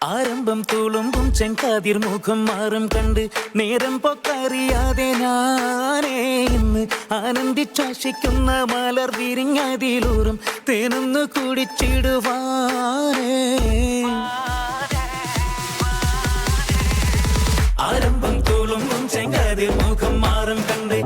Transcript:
ആരംഭം തുളുമ്പും ചെങ്കാതിർ മുഖം മാറും കണ്ട് നേരം പൊക്കറിയാതെ ഞാനേ ഇന്ന് ആനന്ദിച്ചാശിക്കുന്ന മലർ വിരിഞ്ഞതിലൂറും തേനൊന്നു കുടിച്ചിടുവാനേ. ആരംഭം തുളുമ്പും ചെങ്കാതിർ മുഖം മാറും കണ്ട്